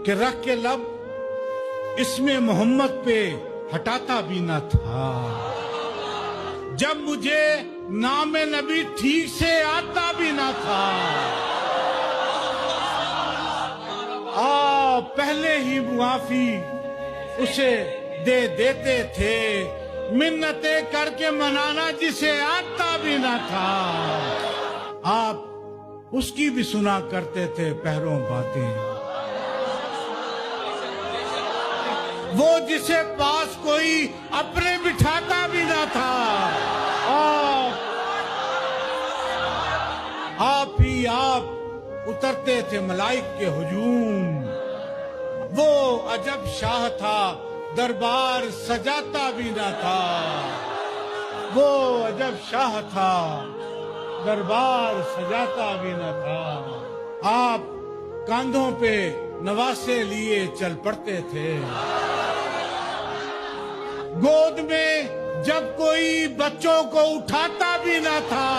کہ رکھ کے لب اس میں محمد پہ ہٹاتا بھی نہ تھا. جب مجھے نام نبی ٹھیک سے آتا بھی نہ تھا، آپ پہلے ہی معافی اسے دے دیتے تھے، منتیں کر کے منانا جسے آتا بھی نہ تھا. آپ اس کی بھی سنا کرتے تھے پیروں باتیں، وہ جسے پاس کوئی اپنے بٹھاتا بھی نہ تھا. آپ ہی آپ اترتے تھے ملائک کے ہجوم. وہ عجب شاہ تھا دربار سجاتا بھی نہ تھا. وہ عجب شاہ تھا دربار سجاتا بھی نہ تھا. آپ کاندھوں پہ نواسے لیے چل پڑتے تھے. گود میں جب کوئی بچوں کو اٹھاتا بھی نہ تھا.